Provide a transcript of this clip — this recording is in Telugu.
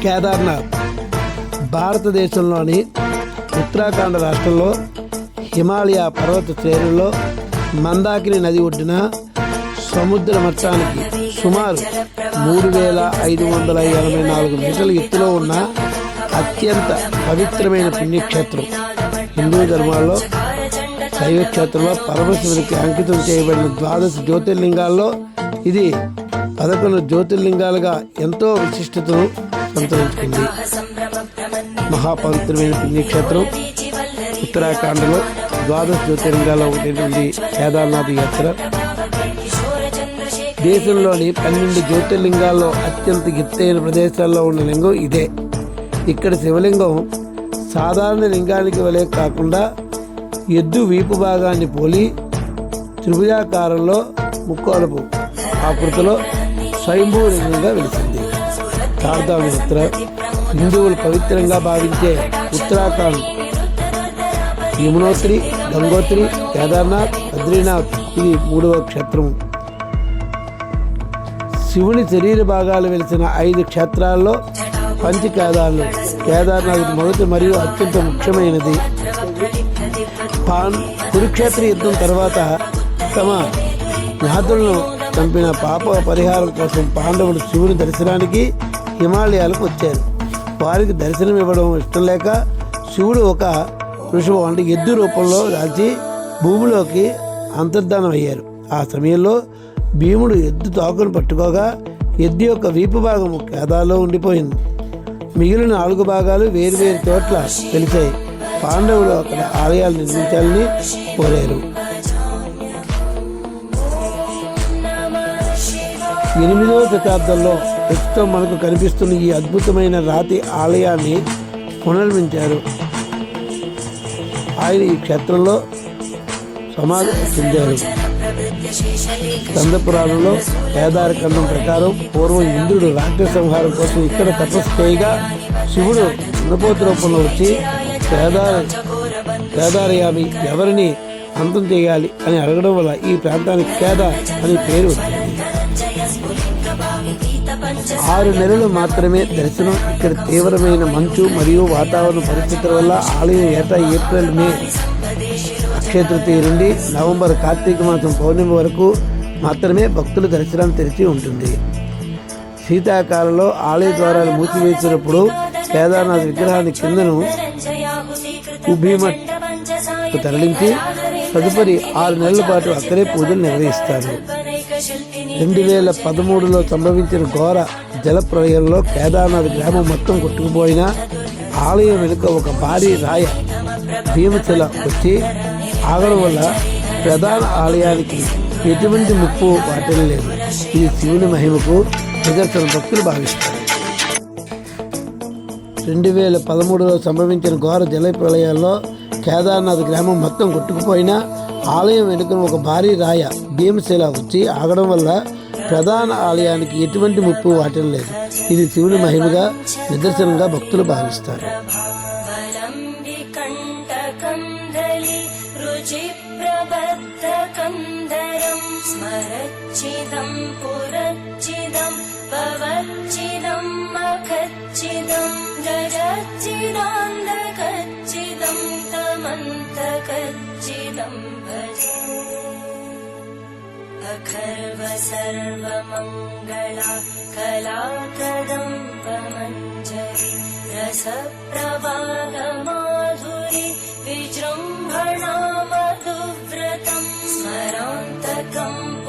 కేదార్నాథ్ భారతదేశంలోని ఉత్తరాఖండ్ రాష్ట్రంలో హిమాలయ పర్వత శ్రేణుల్లో మందాకిని నది ఒడ్డున సముద్ర మట్టానికి సుమారు 3584 మీటర్ల ఎత్తులో ఉన్న అత్యంత పవిత్రమైన పుణ్యక్షేత్రం. హిందూ ధర్మాల్లో శైవ క్షేత్రంలో పరమశివునికి అంకితం చేయబడిన 12 జ్యోతిర్లింగాల్లో ఇది 11 జ్యోతిర్లింగాలుగా ఎంతో విశిష్టతను సంతరించుకుంది. మహాపవిత్రమైన పుణ్యక్షేత్రం ఉత్తరాఖండ్లో 12 జ్యోతిర్లింగాల్లో ఒకటి కేదార్నాథ్ యాత్ర. దేశంలోని 12 జ్యోతిర్లింగాల్లో అత్యంత ఎత్తైన ప్రదేశాల్లో ఉన్న లింగం ఇదే. ఇక్కడ శివలింగం సాధారణ లింగానికి వలె కాకుండా ఎద్దు వీపు భాగాన్ని పోలి త్రిభుజాకారంలో ముక్కోలపు ఆకృతిలో స్వయంభూ లింగంగా వెలిసింది. చార్ధామ్ యాత్ర హిందువులు పవిత్రంగా భావించే ఉత్తరాఖండ్ యమునోత్రి, గంగోత్రి, కేదార్నాథ్, బద్రీనాథ్ ఇది 3వ క్షేత్రం. శివుని శరీర భాగాలు వెలిసిన 5 క్షేత్రాల్లో పంచ కేదార్లు. కేదార్నాథ్ మొదటి మరియు అత్యంత ముఖ్యమైనది. కురుక్షేత్ర యుద్ధం తర్వాత తమ జ్ఞాతులను చంపిన పాప పరిహారం కోసం పాండవులు శివుని దర్శనానికి హిమాలయాలకు వచ్చారు. వారికి దర్శనం ఇవ్వడం ఇష్టం లేక శివుడు ఒక వృషభం అంటే ఎద్దు రూపంలో దాల్చి భూమిలోకి అంతర్ధానం అయ్యారు. ఆ సమయంలో భీముడు ఎద్దు తోకను పట్టుకోగా ఎద్దు యొక్క వీపు భాగము కేదార్లో ఉండిపోయింది. మిగిలిన 4 భాగాలు వేరువేరు చోట్ల వెలిశాయి. పాండవులు అక్కడ ఆలయాలు నిర్మించాలని కోరారు. 8వ శతాబ్దంలో ప్రస్తుతం మనకు కనిపిస్తున్న ఈ అద్భుతమైన రాతి ఆలయాన్ని పునర్మించారు. ఆయన ఈ క్షేత్రంలో సమాధి చెందారు. స్కంద పురాణంలో కేదారఖండం ప్రకారం పూర్వం ఇంద్రుడు రాక్షస సంహారం కోసం ఇక్కడ తపస్సు చేయగా శివుడు ఉన్నపోతు రూపంలో వచ్చి కేదారయామి ఎవరిని అంతం చేయాలి అని అడగడం వల్ల ఈ ప్రాంతానికి కేదార్ అని పేరు వచ్చింది. 6 నెలలు మాత్రమే దర్శనం. ఇక్కడ తీవ్రమైన మంచు మరియు వాతావరణ పరిస్థితుల వల్ల ఆలయం ఏటా ఏప్రిల్ మే అక్షయ తృతీయ నుండి నవంబర్ కార్తీక మాసం పౌర్ణమి వరకు మాత్రమే భక్తుల దర్శనాన్ని తెరిచి ఉంటుంది. శీతాకాలంలో ఆలయ ద్వారాలు మూసివేసినప్పుడు కేదార్నాథ్ విగ్రహాన్ని కిందను ఉభీమఠ్ తరలించి తదుపరి 6 నెలల పాటు అక్కడే పూజలు నిర్వహిస్తారు. 2013లో సంభవించిన ఘోర జల ప్రళయంలో కేదార్నాథ్ గ్రామం మొత్తం కొట్టుకుపోయినా ఆలయం వెనుక ఒక భారీ రాయ భీమశిల వచ్చి ఆగడం వల్ల ప్రధాన ఆలయానికి ఎటువంటి ముప్పు వాటిల్లలేదు. ఇది శివుని మహిమకు నిదర్శన భక్తులు భావిస్తారు. 2013లో సంభవించిన ఘోర జల ప్రళయాల్లో కేదార్నాథ్ గ్రామం మొత్తం కొట్టుకుపోయినా ఆలయం వెనుక ఒక భారీ రాయ భీమశిల వచ్చి ఆగడం వల్ల ప్రధాన ఆలయానికి ఎటువంటి ముప్పు వాటిల్లలేదు. ఇది శివుని మహిమగా నిదర్శనంగా భక్తులు భావిస్తారు. अखर्व सर्वमङ्गला कलाकदम्बमञ्जरी रसप्रवाहमाधुरी विजृम्भणा मधुव्रतं स्मरान्तकम्